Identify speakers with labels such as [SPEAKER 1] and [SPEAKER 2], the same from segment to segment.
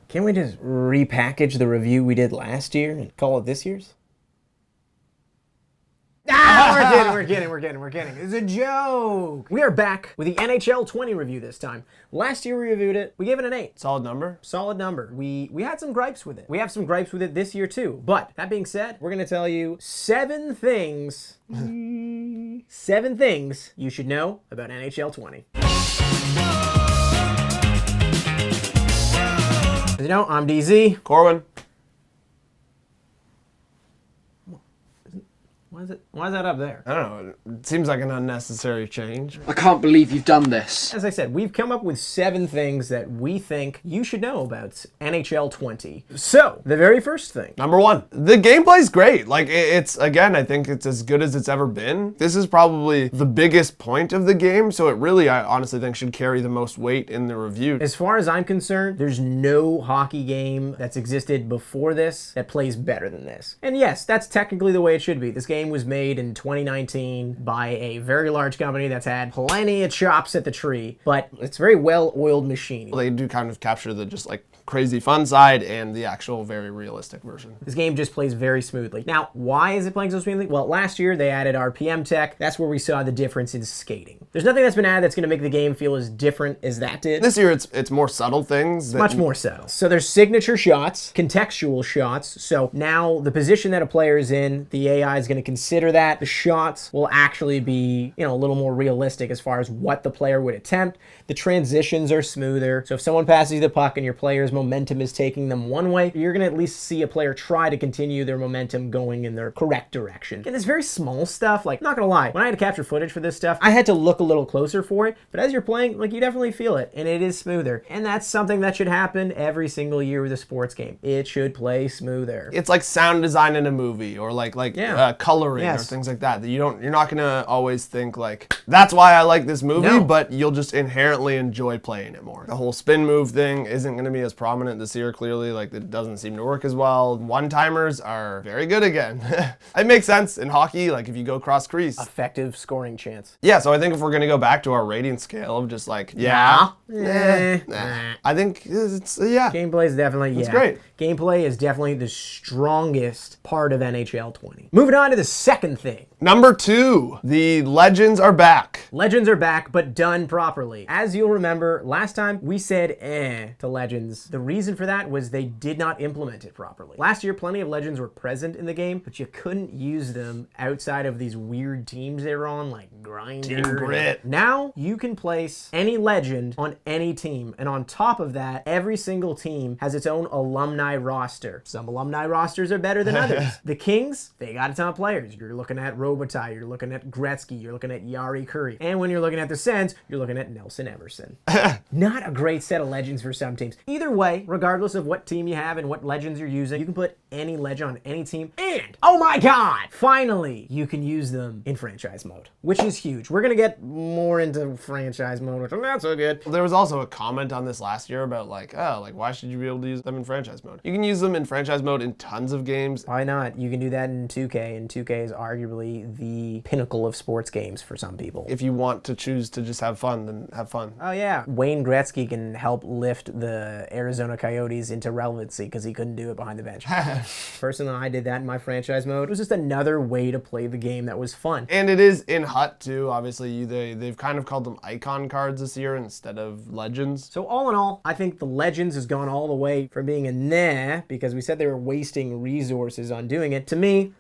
[SPEAKER 1] Can't we just repackage the review we did last year and call it this year's? We're kidding. It's a joke. We are back with the NHL 20 review this time. Last year we reviewed it. We gave it an 8.
[SPEAKER 2] Solid number.
[SPEAKER 1] Solid number. We had some gripes with it. We have some gripes with it this year too. But that being said, we're going to tell you 7 things. 7 things you should know about NHL 20. As you know, I'm DZ.
[SPEAKER 2] Corwin.
[SPEAKER 1] Why is that up there?
[SPEAKER 2] I don't know. It seems like an unnecessary change.
[SPEAKER 3] I can't believe you've done this.
[SPEAKER 1] As I said, we've come up with 7 things that we think you should know about NHL 20. So, the very first thing.
[SPEAKER 2] Number 1, the gameplay's great. Like, it's, again, I think it's as good as it's ever been. This is probably the biggest point of the game, so it really, I honestly think, should carry the most weight in the review.
[SPEAKER 1] As far as I'm concerned, there's no hockey game that's existed before this that plays better than this. And yes, that's technically the way it should be. This game was made in 2019 by a very large company that's had plenty of chops at the tree, but it's a very well-oiled machine.
[SPEAKER 2] They do kind of capture the just like crazy fun side and the actual very realistic version.
[SPEAKER 1] This game just plays very smoothly. Now, why is it playing so smoothly? Well, last year they added RPM tech. That's where we saw the difference in skating. There's nothing that's been added that's going to make the game feel as different as that did.
[SPEAKER 2] This year it's more subtle things.
[SPEAKER 1] Much more subtle. So there's signature shots, contextual shots. So now the position that a player is in, the AI is going to consider that. The shots will actually be, a little more realistic as far as what the player would attempt. The transitions are smoother. So if someone passes you the puck and your player's momentum is taking them one way, you're going to at least see a player try to continue their momentum going in their correct direction. And it's very small stuff. Like, not going to lie, when I had to capture footage for this stuff, I had to look a little closer for it. But as you're playing, you definitely feel it. And it is smoother. And that's something that should happen every single year with a sports game. It should play smoother.
[SPEAKER 2] It's like sound design in a movie, or coloring,
[SPEAKER 1] yes,
[SPEAKER 2] or things like that. You're not going to always think like, that's why I like this movie,
[SPEAKER 1] no,
[SPEAKER 2] but you'll just inherently enjoy playing it more. The whole spin move thing isn't going to be as prominent this year, clearly. Like, it doesn't seem to work as well. One-timers are very good again. It makes sense in hockey, like if you go cross crease.
[SPEAKER 1] Effective scoring chance.
[SPEAKER 2] Yeah, so I think if we're going to go back to our rating scale of just like, I think it's,
[SPEAKER 1] Gameplay is definitely,
[SPEAKER 2] It's great.
[SPEAKER 1] Gameplay is definitely the strongest part of NHL 20. Moving on to the second thing.
[SPEAKER 2] Number 2, the Legends are back.
[SPEAKER 1] Legends are back, but done properly. As you'll remember, last time we said to Legends. The reason for that was they did not implement it properly. Last year, plenty of Legends were present in the game, but you couldn't use them outside of these weird teams they were on, like Grinder.
[SPEAKER 2] Team Grit.
[SPEAKER 1] Now, you can place any Legend on any team, and on top of that, every single team has its own alumni roster. Some alumni rosters are better than others. The Kings, they got a ton of players. You're looking at Robitaille, you're looking at Gretzky, you're looking at Jari Kurri. And when you're looking at the Sens, you're looking at Nelson Emerson. Not a great set of Legends for some teams. Either way, regardless of what team you have and what Legends you're using, you can put any Legend on any team. And, oh my God, finally, you can use them in franchise mode, which is huge. We're going to get more into franchise mode, which is not so good.
[SPEAKER 2] There was also a comment on this last year about why should you be able to use them in franchise mode? You can use them in franchise mode in tons of games.
[SPEAKER 1] Why not? You can do that in 2K, and 2K is arguably the pinnacle of sports games for some people.
[SPEAKER 2] If you want to choose to just have fun, then have fun.
[SPEAKER 1] Oh yeah. Wayne Gretzky can help lift the Arizona Coyotes into relevancy because he couldn't do it behind the bench. Personally, I did that in my franchise mode. It was just another way to play the game that was fun.
[SPEAKER 2] And it is in HUT too. Obviously, they've kind of called them icon cards this year instead of Legends.
[SPEAKER 1] So all in all, I think the Legends has gone all the way from being a nah, because we said they were wasting resources on doing it, to me,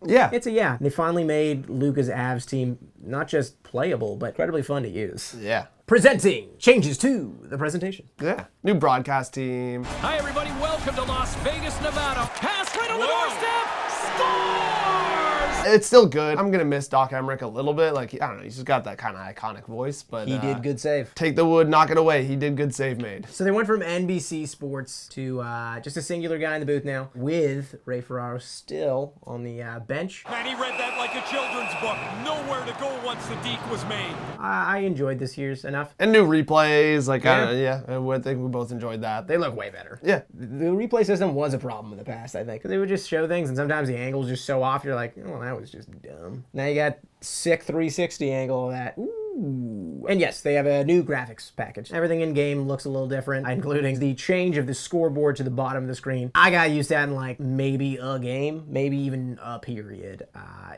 [SPEAKER 2] yeah.
[SPEAKER 1] It's a yeah. They finally made Luca's Avs team not just playable, but incredibly fun to use.
[SPEAKER 2] Yeah.
[SPEAKER 1] Presenting changes to the presentation.
[SPEAKER 2] Yeah. New broadcast team.
[SPEAKER 4] Hi, everybody. Welcome to Las Vegas, Nevada. Pass right on the doorstep. Scores!
[SPEAKER 2] It's still good. I'm going to miss Doc Emmerich a little bit. Like, I don't know. He's just got that kind of iconic voice. But
[SPEAKER 1] he did good save.
[SPEAKER 2] Take the wood, knock it away. He did good save made.
[SPEAKER 1] So they went from NBC Sports to just a singular guy in the booth now, with Ray Ferraro still on the bench.
[SPEAKER 4] Man, he read that like a children's book. Nowhere to go once the deke was made.
[SPEAKER 1] I enjoyed this year's enough.
[SPEAKER 2] And new replays. Like,
[SPEAKER 1] Yeah.
[SPEAKER 2] I think we both enjoyed that.
[SPEAKER 1] They look way better.
[SPEAKER 2] Yeah.
[SPEAKER 1] The replay system was a problem in the past, I think. Because they would just show things, and sometimes the angle's just so off, you're like, oh, that was just dumb. Now you got sick 360 angle of that. Ooh. Ooh. And yes, they have a new graphics package. Everything in game looks a little different, including the change of the scoreboard to the bottom of the screen. I got used to that in like maybe a game, maybe even a period.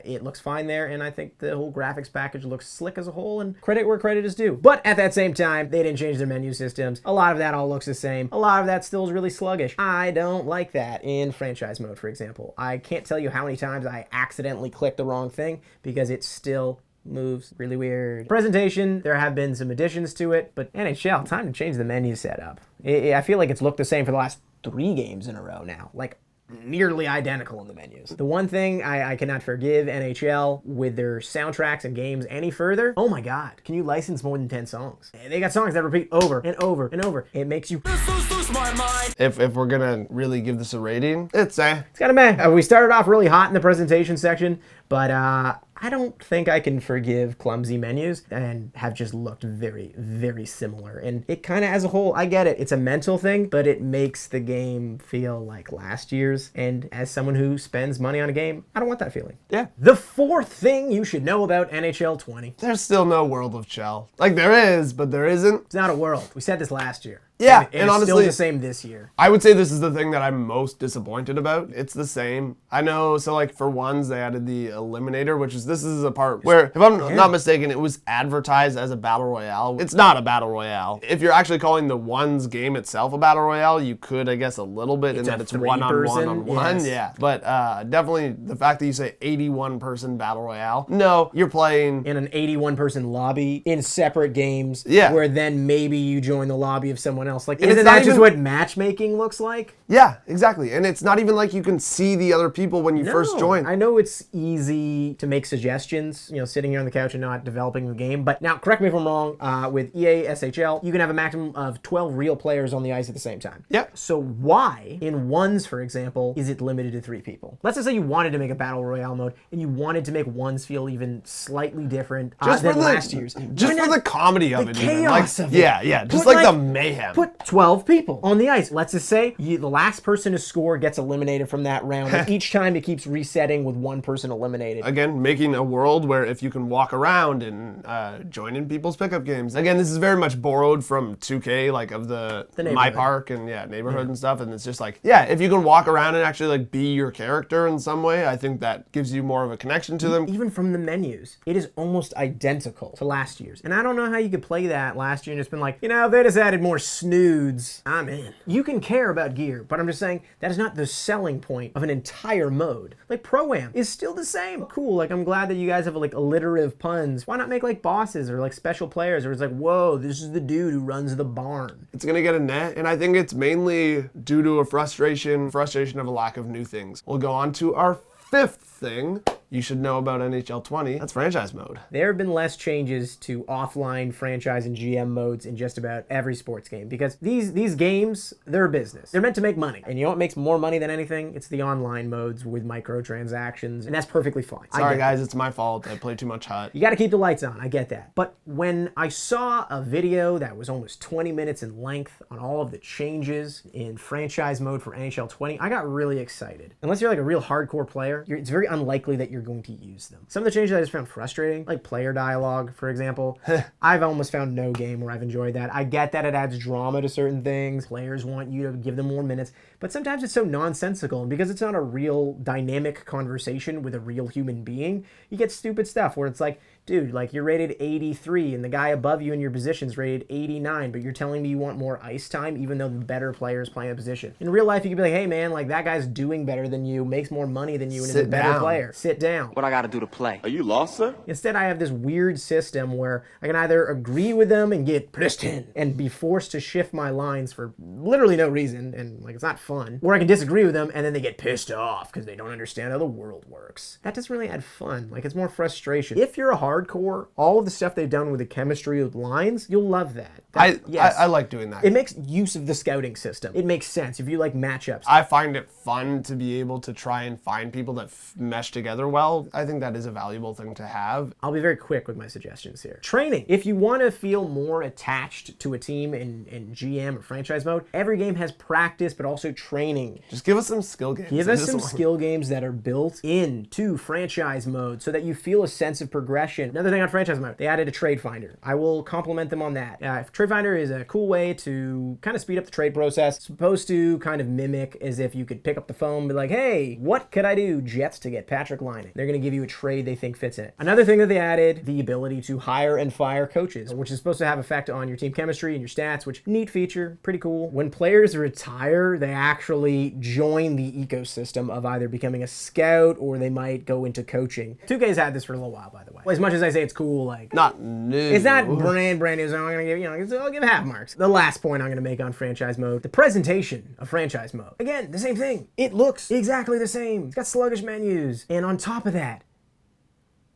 [SPEAKER 1] It looks fine there, and I think the whole graphics package looks slick as a whole, and credit where credit is due. But at that same time, they didn't change their menu systems. A lot of that all looks the same. A lot of that still is really sluggish. I don't like that in franchise mode, for example. I can't tell you how many times I accidentally clicked the wrong thing because it still moves really weird. Presentation, there have been some additions to it, but NHL, time to change the menu setup. I feel like it's looked the same for the last 3 games in a row now. Like, nearly identical in the menus. The one thing I cannot forgive NHL with their soundtracks and games any further, oh my god, can you license more than 10 songs? They got songs that repeat over and over and over. It makes you lose my mind.
[SPEAKER 2] If we're gonna really give this a rating, it's
[SPEAKER 1] kind of meh. We started off really hot in the presentation section, but I don't think I can forgive clumsy menus and have just looked very, very similar. And it kind of, as a whole, I get it. It's a mental thing, but it makes the game feel like last year's. And as someone who spends money on a game, I don't want that feeling.
[SPEAKER 2] Yeah.
[SPEAKER 1] The fourth thing you should know about NHL 20.
[SPEAKER 2] There's still no World of Chell. Like, there is, but there isn't.
[SPEAKER 1] It's not a world. We said this last year.
[SPEAKER 2] Yeah,
[SPEAKER 1] and
[SPEAKER 2] and
[SPEAKER 1] it's
[SPEAKER 2] honestly,
[SPEAKER 1] still the same this year.
[SPEAKER 2] I would say this is the thing that I'm most disappointed about. It's the same. I know, so like for ones, they added the Eliminator, which is, this is a part where, if I'm not mistaken, it was advertised as a Battle Royale. It's not a Battle Royale. If you're actually calling the ones game itself a Battle Royale, you could, I guess, a little bit, in that it's one-on-one-on-one.
[SPEAKER 1] Yes.
[SPEAKER 2] Yeah, but definitely the fact that you say 81-person Battle Royale, no, you're playing
[SPEAKER 1] in an 81-person lobby in separate games,
[SPEAKER 2] yeah,
[SPEAKER 1] where then maybe you join the lobby of someone else. Like,
[SPEAKER 2] and
[SPEAKER 1] isn't that just what matchmaking looks like?
[SPEAKER 2] Yeah, exactly. And it's not even like you can see the other people when you first join.
[SPEAKER 1] I know it's easy to make suggestions, you know, sitting here on the couch and not developing the game. But now, correct me if I'm wrong, with EA SHL, you can have a maximum of 12 real players on the ice at the same time.
[SPEAKER 2] Yep.
[SPEAKER 1] So why, in ones, for example, is it limited to 3 people? Let's just say you wanted to make a Battle Royale mode, and you wanted to make ones feel even slightly different than last year's.
[SPEAKER 2] Just for the comedy of it.
[SPEAKER 1] The chaos of it.
[SPEAKER 2] Yeah. Just like the mayhem.
[SPEAKER 1] Put 12 people on the ice. Let's just say the last person to score gets eliminated from that round. And each time it keeps resetting with one person eliminated.
[SPEAKER 2] Again, making a world where if you can walk around and join in people's pickup games. Again, this is very much borrowed from 2K, like of the My Park and neighborhood and stuff. And it's just like, if you can walk around and actually like be your character in some way, I think that gives you more of a connection to them.
[SPEAKER 1] Even from the menus, it is almost identical to last year's. And I don't know how you could play that last year and just been like, you know, they just added more snoods. I'm in. You can care about gear, but I'm just saying that is not the selling point of an entire mode. Like Pro-Am is still the same. Cool, like I'm glad that you guys have like alliterative puns. Why not make like bosses or like special players, or it's like, whoa, this is the dude who runs the barn.
[SPEAKER 2] It's gonna get a net, and I think it's mainly due to a frustration of a lack of new things. We'll go on to our 5th thing you should know about NHL 20. That's franchise mode.
[SPEAKER 1] There have been less changes to offline franchise and GM modes in just about every sports game, because these games, they're a business. They're meant to make money. And you know what makes more money than anything? It's the online modes with microtransactions, and that's perfectly fine.
[SPEAKER 2] Sorry guys, it's my fault. I play too much HUT.
[SPEAKER 1] You gotta keep the lights on, I get that. But when I saw a video that was almost 20 minutes in length on all of the changes in franchise mode for NHL 20, I got really excited. Unless you're like a real hardcore player, it's very unlikely that you're going to use them. Some of the changes I just found frustrating, like player dialogue, for example. I've almost found no game where I've enjoyed that. I get that it adds drama to certain things. Players want you to give them more minutes, but sometimes it's so nonsensical, and because it's not a real dynamic conversation with a real human being, you get stupid stuff where it's like, dude, like you're rated 83 and the guy above you in your position's rated 89, but you're telling me you want more ice time even though the better player is playing a position. In real life, you could be like, hey man, like that guy's doing better than you, makes more money than you, and is a better player. Sit down.
[SPEAKER 3] What I gotta do to play?
[SPEAKER 5] Are you lost, sir?
[SPEAKER 1] Instead, I have this weird system where I can either agree with them and get pissed in and be forced to shift my lines for literally no reason, and like it's not fun, or I can disagree with them and then they get pissed off because they don't understand how the world works. That doesn't really add fun. Like, it's more frustration. If you're a hardcore, all of the stuff they've done with the chemistry with lines, you'll love that.
[SPEAKER 2] I like doing that.
[SPEAKER 1] It makes use of the scouting system. It makes sense if you like matchups.
[SPEAKER 2] I find it fun to be able to try and find people that mesh together well. I think that is a valuable thing to have.
[SPEAKER 1] I'll be very quick with my suggestions here. Training. If you want to feel more attached to a team in GM or franchise mode, every game has practice, but also training.
[SPEAKER 2] Just give us some skill games.
[SPEAKER 1] Give us some skill games that are built into franchise mode so that you feel a sense of progression presentation. Another thing on franchise mode, they added a trade finder. I will compliment them on that. Trade finder is a cool way to kind of speed up the trade process. It's supposed to kind of mimic as if you could pick up the phone and be like, hey, what could I do, Jets, to get Patrick Laine? They're going to give you a trade they think fits in it. Another thing that they added, the ability to hire and fire coaches, which is supposed to have effect on your team chemistry and your stats, which neat feature, pretty cool. When players retire, they actually join the ecosystem of either becoming a scout or they might go into coaching. 2K's had this for a little while, by the way. As much as I say it's cool, like,
[SPEAKER 2] Not new.
[SPEAKER 1] it's not brand new, so I'm gonna give, I'll give half marks. The last point I'm gonna make on franchise mode, the presentation of franchise mode. Again, the same thing. It looks exactly the same. It's got sluggish menus. And on top of that,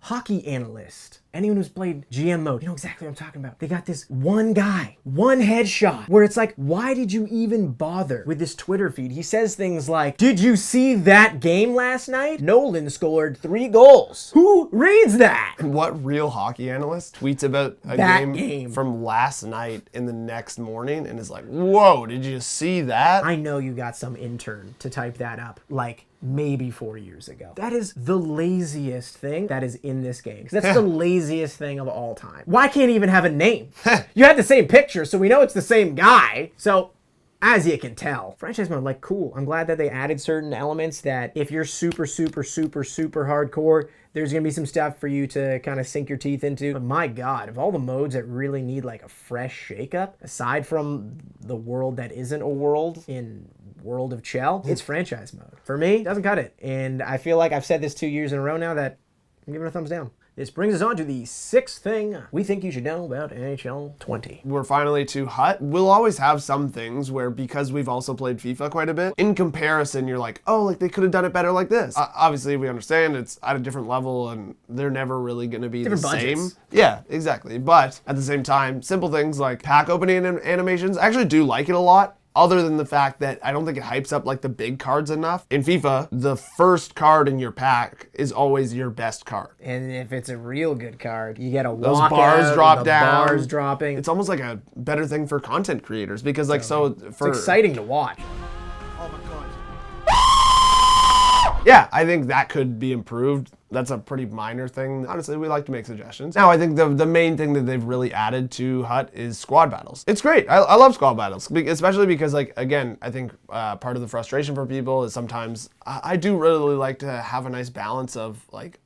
[SPEAKER 1] hockey analyst. Anyone who's played GM mode, you know exactly what I'm talking about. They got this one guy, one headshot, where it's like, why did you even bother with this Twitter feed? He says things like, did you see that game last night? Nolan scored 3 goals. Who reads that?
[SPEAKER 2] What real hockey analyst tweets about a
[SPEAKER 1] That
[SPEAKER 2] game from last night in the next morning and is like, whoa, did you see that?
[SPEAKER 1] I know you got some intern to type that up, like, maybe 4 years ago. That is the laziest thing that is in this game. 'Cause that's the laziest thing of all time. Why can't he even have a name? You had the same picture, so we know it's the same guy. So, as you can tell, franchise mode, like, cool. I'm glad that they added certain elements that if you're super hardcore, there's gonna be some stuff for you to kind of sink your teeth into. But my God, of all the modes that really need like a fresh shakeup, aside from the world that isn't a world in World of Chell, it's franchise mode. For me, doesn't cut it. And I feel like I've said this 2 years in a row now that I'm giving it a thumbs down. This brings us on to the 6th thing we think you should know about NHL 20.
[SPEAKER 2] We're finally to Hut. We'll always have some things where, because we've also played FIFA quite a bit, in comparison, you're like, oh, like they could have done it better like this. Obviously, we understand it's at a different level and they're never really going to be
[SPEAKER 1] Different
[SPEAKER 2] the
[SPEAKER 1] budgets.
[SPEAKER 2] same. Yeah, exactly. But at the same time, simple things like pack opening animations, I actually do like it a lot. Other than the fact that I don't think it hypes up like the big cards enough. In FIFA, the first card in your pack is always your best card.
[SPEAKER 1] And if it's a real good card, you get a
[SPEAKER 2] Those
[SPEAKER 1] walkout,
[SPEAKER 2] bars drop
[SPEAKER 1] the
[SPEAKER 2] down.
[SPEAKER 1] bars dropping.
[SPEAKER 2] It's almost like a better thing for content creators because like so for
[SPEAKER 1] It's exciting to watch.
[SPEAKER 2] yeah, I think that could be improved. That's a pretty minor thing. Honestly, we like to make suggestions. Now, I think the main thing that they've really added to Hut is squad battles. It's great. I love squad battles, especially because, like, again, I think part of the frustration for people is sometimes I do really like to have a nice balance of, like,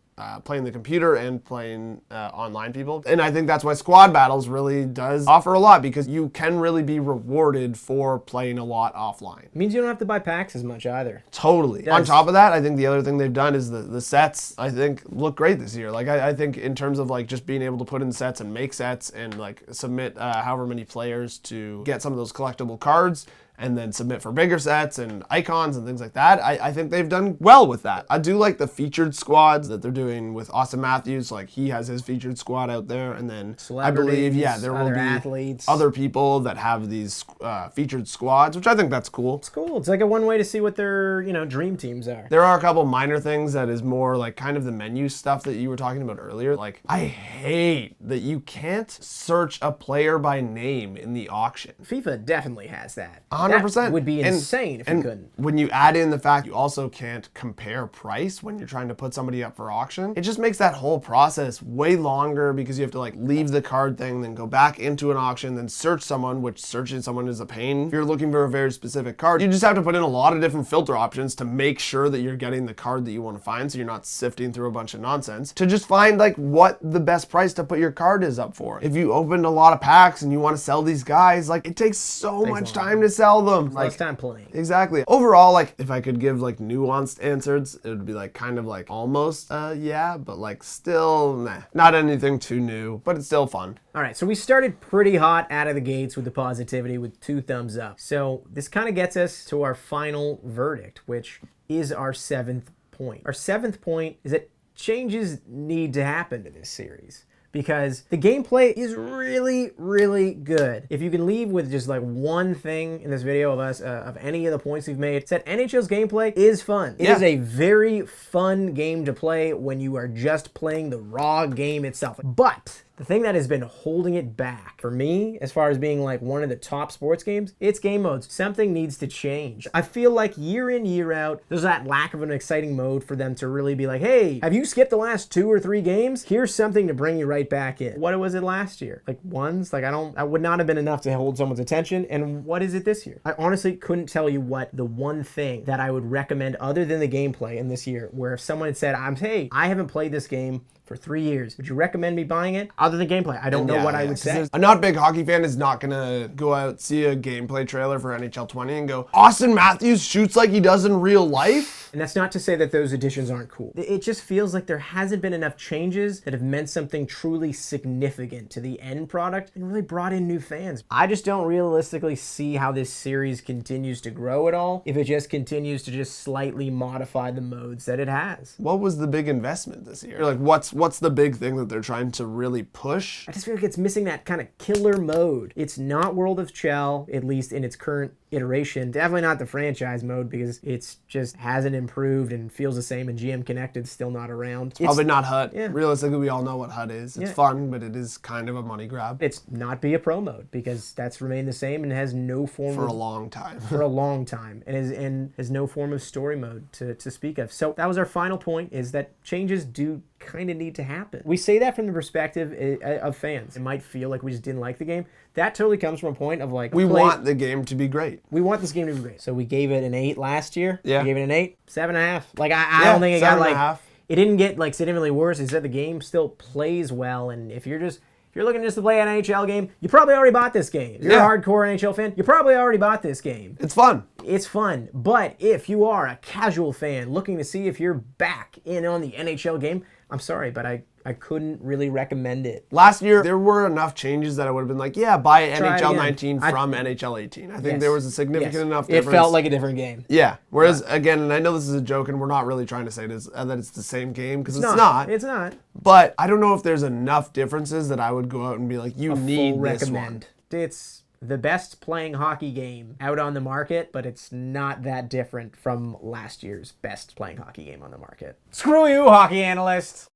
[SPEAKER 2] playing the computer and playing online people. And I think that's why squad battles really does offer a lot because you can really be rewarded for playing a lot offline.
[SPEAKER 1] It means you don't have to buy packs as much either.
[SPEAKER 2] Totally. On top of that, I think the other thing they've done is the sets, I think, look great this year. Like, I think in terms of, like, just being able to put in sets and make sets and, like, submit however many players to get some of those collectible cards and then submit for bigger sets and icons and things like that. I think they've done well with that. I do like the featured squads that they're doing with Austin Matthews. Like, he has his featured squad out there. And then I believe, there will be
[SPEAKER 1] athletes,
[SPEAKER 2] other people that have these featured squads, which I think that's cool.
[SPEAKER 1] It's cool. It's like a one way to see what their, dream teams are.
[SPEAKER 2] There are a couple minor things that is more like kind of the menu stuff that you were talking about earlier. Like, I hate that you can't search a player by name in the auction.
[SPEAKER 1] FIFA definitely has that.
[SPEAKER 2] 100%.
[SPEAKER 1] That would be insane if you couldn't.
[SPEAKER 2] When you add in the fact you also can't compare price when you're trying to put somebody up for auction, it just makes that whole process way longer because you have to like leave the card thing, then go back into an auction, then search someone, which searching someone is a pain. If you're looking for a very specific card, you just have to put in a lot of different filter options to make sure that you're getting the card that you want to find so you're not sifting through a bunch of nonsense to just find like what the best price to put your card is up for. If you opened a lot of packs and you want to sell these guys, like it takes so much time to sell them.
[SPEAKER 1] Less time playing.
[SPEAKER 2] Exactly. Overall, like if I could give like nuanced answers, it would be like kind of like almost yeah, but like still nah. Not anything too new, but it's still fun.
[SPEAKER 1] All right, so we started pretty hot out of the gates with the positivity with 2 thumbs up. So this kind of gets us to our final verdict, which is our 7th point. Our 7th point is that changes need to happen to this series, because the gameplay is really, really good. If you can leave with just like one thing in this video of us, of any of the points we've made, it's that NHL's gameplay is fun. It is a very fun game to play when you are just playing the raw game itself. But the The thing that has been holding it back for me, as far as being like one of the top sports games, it's game modes. Something needs to change. I feel like year in, year out, there's that lack of an exciting mode for them to really be like, hey, have you skipped the last 2 or 3 games? Here's something to bring you right back in. What was it last year? Like ones? Like I would not have been enough to hold someone's attention. And what is it this year? I honestly couldn't tell you what the one thing that I would recommend other than the gameplay in this year, where if someone had said, hey, I haven't played this game for 3 years, would you recommend me buying it? Other than gameplay, I don't know what I would say.
[SPEAKER 2] A not big hockey fan is not gonna go out, see a gameplay trailer for NHL 20 and go, Austin Matthews shoots like he does in real life?
[SPEAKER 1] And that's not to say that those additions aren't cool. It just feels like there hasn't been enough changes that have meant something truly significant to the end product and really brought in new fans. I just don't realistically see how this series continues to grow at all if it just continues to just slightly modify the modes that it has.
[SPEAKER 2] What was the big investment this year? Like, what's the big thing that they're trying to really push?
[SPEAKER 1] I just feel like it's missing that kind of killer mode. It's not World of Chell, at least in its current iteration. Definitely not the franchise mode, because it's just hasn't improved and feels the same, and GM Connected's still not around. It's
[SPEAKER 2] probably not HUT.
[SPEAKER 1] Yeah.
[SPEAKER 2] Realistically, we all know what HUT is. It's fun, but it is kind of a money grab.
[SPEAKER 1] It's not Be a Pro mode, because that's remained the same and has no form
[SPEAKER 2] for a long time.
[SPEAKER 1] For a long time. And has no form of story mode to speak of. So that was our final point, is that changes do kind of need to happen. We say that from the perspective of fans. It might feel like we just didn't like the game. That totally comes from a point of like,
[SPEAKER 2] we want the game to be great.
[SPEAKER 1] We want this game to be great. So we gave it an 8 last year.
[SPEAKER 2] Yeah.
[SPEAKER 1] We gave it an 8, 7.5. Like I don't think it got like,
[SPEAKER 2] 7.5.
[SPEAKER 1] It didn't get like significantly worse. It said the game still plays well, and if you're looking just to play an NHL game, you probably already bought this game. If you're a hardcore NHL fan, you probably already bought this game.
[SPEAKER 2] It's fun.
[SPEAKER 1] It's fun. But if you are a casual fan looking to see if you're back in on the NHL game, I'm sorry, but I couldn't really recommend it.
[SPEAKER 2] Last year, there were enough changes that I would have been like, yeah, buy NHL 19 from NHL 18. I think there was a significant enough difference.
[SPEAKER 1] It felt like a different game.
[SPEAKER 2] Yeah. Whereas, again, and I know this is a joke, and we're not really trying to say this, that it's the same game, because it's not.
[SPEAKER 1] It's not.
[SPEAKER 2] But I don't know if there's enough differences that I would go out and be like, you need this one.
[SPEAKER 1] It's the best playing hockey game out on the market, but it's not that different from last year's best playing hockey game on the market. Screw you, hockey analysts!